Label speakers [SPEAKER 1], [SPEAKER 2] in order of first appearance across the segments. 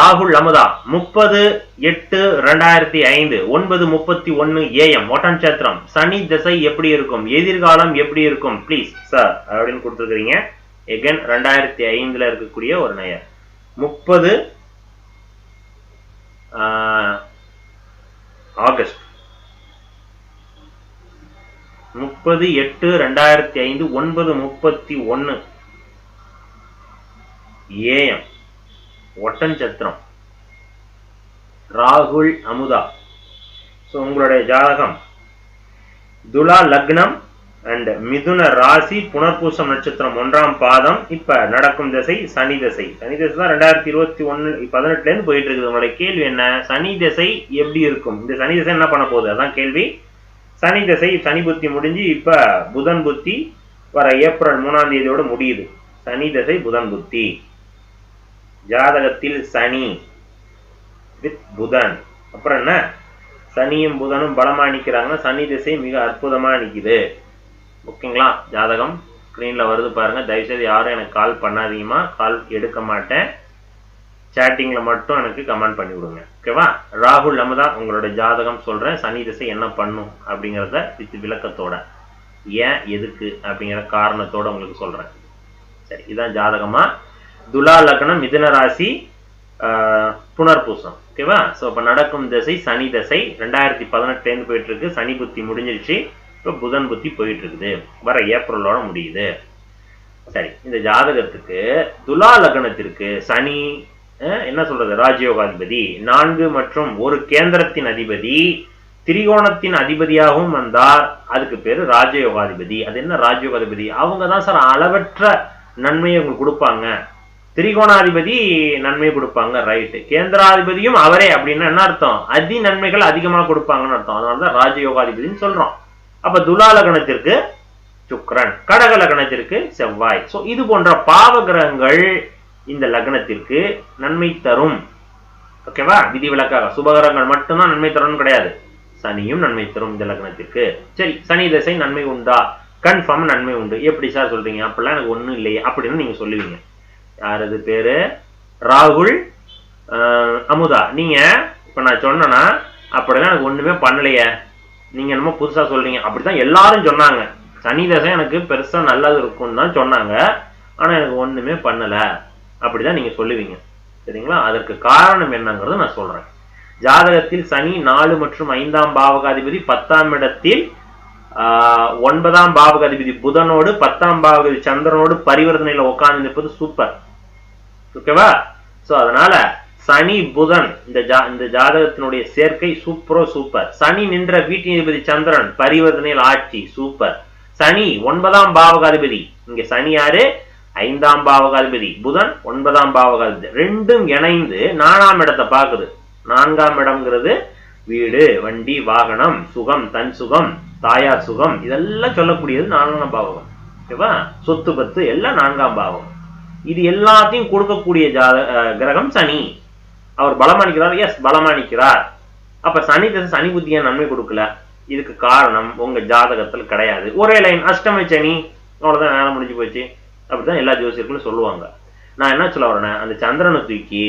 [SPEAKER 1] ராகுல் அமுதா 30/8/2005 9:31 AM ஒட்டன்சத்திரம். சனி திசை எப்படி இருக்கும், எதிர்காலம் எப்படி இருக்கும் ப்ளீஸ் சார் அப்படின்னு கொடுத்துருக்கீங்க. எகன் 2005 இருக்கக்கூடிய ஒரு நேயர் 30 ஆகஸ்ட் 30/8/2005 9:31 AM ஒட்டன்சத்திரம். ராகுல் அமுதா. ஸோ உங்களுடைய ஜாதகம் துலா லக்னம் அண்ட் மிதுன ராசி, புனர்பூசம் நட்சத்திரம் 1ஆம் பாதம். இப்ப நடக்கும் திசை சனி திசை. சனி திசை தான் 2018 போயிட்டு இருக்குது. உங்களுடைய கேள்வி என்ன, சனி திசை எப்படி இருக்கும், இந்த சனி திசை என்ன பண்ண போகுது, அதான் கேள்வி. சனி திசை, சனி புத்தி முடிஞ்சு இப்ப புதன் புத்தி வர ஏப்ரல் 3ஆம் தேதியோட முடியுது. சனி திசை புதன் புத்தி. ஜாதகத்தில் சனி வித் புதன். அப்புறம் என்ன, சனியும் புதனும் பலமா நிக்கிறாங்கன்னா சனி திசை மிக அற்புதமா நிக்குது. ஓகேங்களா, ஜாதகம் ஸ்கிரீன்ல வருது பாருங்க. தயவுசெய்து யாரும் எனக்கு கால் பண்ணாதீங்கம்மா, கால் எடுக்க மாட்டேன். சேட்டிங்ல மட்டும் எனக்கு கமெண்ட் பண்ணி விடுங்க. ஓகேவா. ராகுல் அமுதா உங்களோட ஜாதகம் சொல்றேன். சனி திசை என்ன பண்ணும் அப்படிங்கிறத வித் விளக்கத்தோட, ஏன் எதுக்கு அப்படிங்கிற காரணத்தோட உங்களுக்கு சொல்றேன். சரி, இதான் ஜாதகமா. துலா லக்னம், மிதுன ராசி, புனர்பூசம். ஓகேவா. ஸோ இப்போ நடக்கும் திசை சனி திசை 2018 போயிட்டு இருக்கு. சனி புத்தி முடிஞ்சிருச்சு, இப்போ புதன் புத்தி போயிட்டு இருக்குது. வர ஏப்ரலோட முடியுது. சரி, இந்த ஜாதகத்துக்கு துலா லக்னத்திற்கு சனி என்ன சொல்றது, ராஜயோகாதிபதி 4 மற்றும் ஒரு கேந்திரத்தின் அதிபதி, திரிகோணத்தின் அதிபதியாகவும் வந்தார். அதுக்கு பேரு ராஜயோகாதிபதி. அது என்ன ராஜயோகாதிபதி, அவங்க தான் சார் அளவற்ற நன்மையை உங்களுக்கு கொடுப்பாங்க. திரிகோணாதிபதி நன்மை கொடுப்பாங்க, ரைட்டு. கேந்திராதிபதியும் அவரே அப்படின்னா என்ன அர்த்தம், அதி நன்மைகள் அதிகமாக கொடுப்பாங்கன்னு அர்த்தம். அதனாலதான் ராஜயோகாதிபதினு சொல்றோம். அப்ப துலா லக்னத்திற்கு சுக்கிரன், கடக லக்னத்திற்கு செவ்வாய். சோ இது போன்ற பாவ கிரகங்கள் இந்த லக்னத்திற்கு நன்மை தரும். ஓகேவா. விதி விலக்காக சுபகிரகங்கள் மட்டும்தான் நன்மை தரும் கிடையாது, சனியும் நன்மை தரும் இந்த லக்னத்திற்கு. சரி, சனி திசை நன்மை உண்டா, கன்ஃபார்ம் நன்மை உண்டு. எப்படி சார் சொல்றீங்க, அப்படிலாம் எனக்கு ஒண்ணும் இல்லையே அப்படின்னு நீங்க சொல்லுவீங்க. யாரது பேரு, ராகுல் அமுதா. நீங்க இப்ப நான் சொன்னா அப்படிதான் எனக்கு ஒண்ணுமே பண்ணலையே, நீங்க என்னமோ புதுசா சொல்றீங்க. அப்படித்தான் எல்லாரும் சொன்னாங்க. சனி தசை எனக்கு பெருசா நல்லது இருக்கும்னு தான் சொன்னாங்க, ஆனா எனக்கு ஒண்ணுமே பண்ணல அப்படிதான் நீங்க சொல்லுவீங்க. சரிங்களா. அதற்கு காரணம் என்னங்கிறது நான் சொல்றேன். ஜாதகத்தில் சனி 4 மற்றும் 5ஆம் பாவகாதிபதி 10ஆம் இடத்தில், 9ஆம் பாவகாதிபதி புதனோடு 10ஆம் பாவகாதிபதி சந்திரனோடு பரிவர்த்தனையில உட்கார்ந்து நிற்பது சூப்பர். ஓகேவா. சோ அதனால சனி புதன் இந்த ஜாதகத்தினுடைய சேர்க்கை சூப்பரோ சூப்பர். சனி நின்ற வீட்டின் அதிபதி சந்திரன் பரிவர்த்தனையில் ஆட்சி சூப்பர். சனி 9ஆம் பாவகாதிபதி, இங்க சனி யாரு, 5ஆம் பாவகாதிபதி, புதன் 9ஆம் பாவகாதிபதி, ரெண்டும் இணைந்து 4ஆம் இடத்தை பாக்குது. 4ஆம் இடம்ங்கிறது வீடு, வண்டி, வாகனம், சுகம், தன் சுகம், தாயார் சுகம், இதெல்லாம் சொல்லக்கூடியது 4ஆம் பாவகம். ஓகேவா. சொத்து பத்து எல்லாம் 4ஆம் பாவகம். இது எல்லாத்தையும் கொடுக்கக்கூடிய கிரகம் சனி. அவர் பலமானிக்கிறார். எஸ், பலமானிக்கிறார். அப்ப சனி தசை சனி புத்திய நன்மை கொடுக்கல. இதுக்கு காரணம் உங்க ஜாதகத்தில் கிடையாது. ஒரே லைன் அஷ்டம சனி, அவ்வளவுதான், நேரம் முடிஞ்சு போச்சு. அப்படிதான் எல்லா ஜோசியர்களும் சொல்லுவாங்க. நான் என்ன சொல்ல வரேன், அந்த சந்திரனை தூக்கி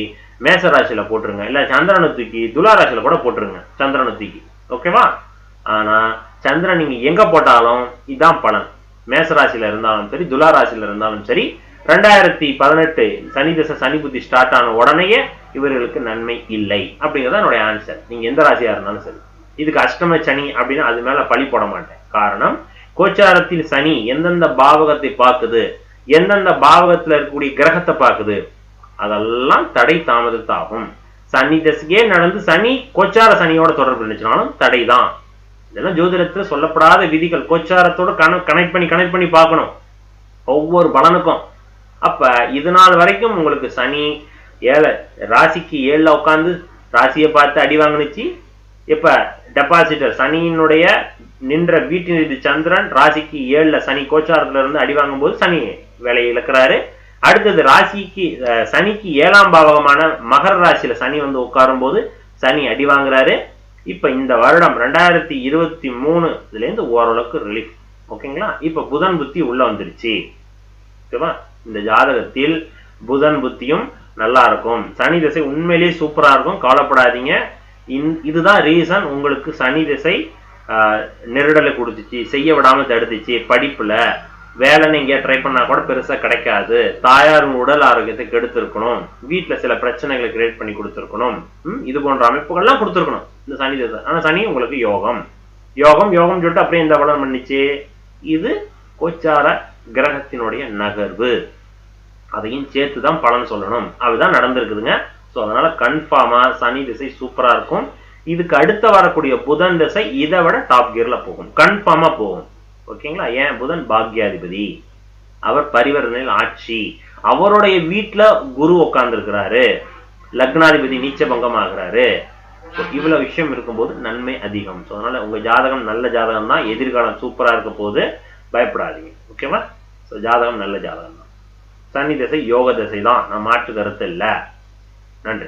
[SPEAKER 1] மேச ராசியில போட்டுருங்க, இல்ல சந்திரனை தூக்கி துலா ராசியில கூட போட்டுருங்க, சந்திரனை தூக்கி. ஓகேவா. ஆனா சந்திரன் நீங்க எங்க போட்டாலும் இதான் பலன். மேச ராசியில இருந்தாலும் சரி, துலா ராசியில இருந்தாலும் சரி, 2018 சனி தசை சனி புத்தி ஸ்டார்ட் ஆன உடனேயே இவர்களுக்கு நன்மை இல்லை அப்படிங்கிறத என்னுடைய ஆன்சர். நீங்க எந்த ராசியா இருந்தாலும் சரி. இதுக்கு அஷ்டம சனி அப்படின்னு அது மேல பழி போட மாட்டேன். காரணம், கோச்சாரத்தில் சனி எந்தெந்த பாவகத்தை பார்க்குது, எந்தெந்த பாவகத்துல இருக்கக்கூடிய கிரகத்தை பார்க்குது, அதெல்லாம் தடை தாமதத்தாகும். சனி தசையே நடந்து சனி கோச்சார சனியோட தொடர்பு இருந்துச்சுனாலும் தடை தான். இதெல்லாம் ஜோதிடத்துல சொல்லப்படாத விதிகள். கோச்சாரத்தோட கனெக்ட் பண்ணி பார்க்கணும் ஒவ்வொரு பலனுக்கும். அப்ப இது நாள் வரைக்கும் உங்களுக்கு சனி ராசிக்கு 7ல உட்காந்து ராசியை பார்த்து அடி வாங்கினுச்சு. இப்ப டெபாசிட்டர் சனியினுடைய நின்ற வீட்டின் சந்திரன் ராசிக்கு 7ல சனி கோச்சாரத்துல இருந்து அடி வாங்கும் போது சனி வேலையை இழக்கிறாரு. அடுத்தது ராசிக்கு சனிக்கு 7ஆம் பாவகமான மகர ராசியில சனி வந்து உட்காரும் போது சனி அடி வாங்குறாரு. இப்ப இந்த வருடம் 2023 இதுல இருந்து ஓரளவுக்கு ரிலீஃப். ஓகேங்களா. இப்ப புதன் புத்தி உள்ள வந்துருச்சு. ஓகேவா. இந்த ஜாதகத்தில் புதன் புத்தியும் நல்லா இருக்கும். சனி திசை உண்மையிலேயே சூப்பரா இருக்கும், கவலைப்படாதீங்க. இதுதான் ரீசன் உங்களுக்கு சனி திசை நெருடலை கொடுத்துச்சு, செய்ய விடாம தடுத்துச்சு. படிப்புல வேலைன்னு எங்கேயா ட்ரை பண்ணா கூட பெருசா கிடைக்காது, தாயாரின் உடல் ஆரோக்கியத்தை கெடுத்திருக்கணும், வீட்டுல சில பிரச்சனைகளை கிரியேட் பண்ணி கொடுத்துருக்கணும், இது போன்ற அமைப்புகள்லாம் கொடுத்துருக்கணும் இந்த சனி திசை. ஆனா சனி உங்களுக்கு யோகம் யோகம் யோகம் சொல்லிட்டு அப்படியே இந்த பலன் பண்ணிச்சு. இது கோச்சார கிரகத்தினுடைய நகர்வு, அதையும் சேர்த்துதான் பலன் சொல்லணும். அதுதான் நடந்திருக்குதுங்க. ஸோ அதனால கன்ஃபார்மா சனி திசை சூப்பரா இருக்கும். இதுக்கு அடுத்த வரக்கூடிய புதன் திசை இதை விட டாப் கியர்ல போகும், கன்ஃபார்மா போகும். ஓகேங்களா? ஏன்? புதன் பாக்யாதிபதி, அவர் பரிவர்த்தனையில் ஆட்சி, அவருடைய வீட்டுல குரு உட்கார்ந்து இருக்கிறாரு, லக்னாதிபதி நீச்ச பங்கம் ஆகிறாரு. இவ்வளவு விஷயம் இருக்கும்போது நன்மை அதிகம். ஸோ அதனால உங்க ஜாதகம் நல்ல ஜாதகம் தான், எதிர்காலம் சூப்பரா இருக்க போது, பயப்படாதீங்க. ஓகேவா? ஸோ ஜாதகம் நல்ல ஜாதகம் தான், சனி திசை யோக திசை தான், நான் மாற்று கருத்து இல்லை. நன்றி.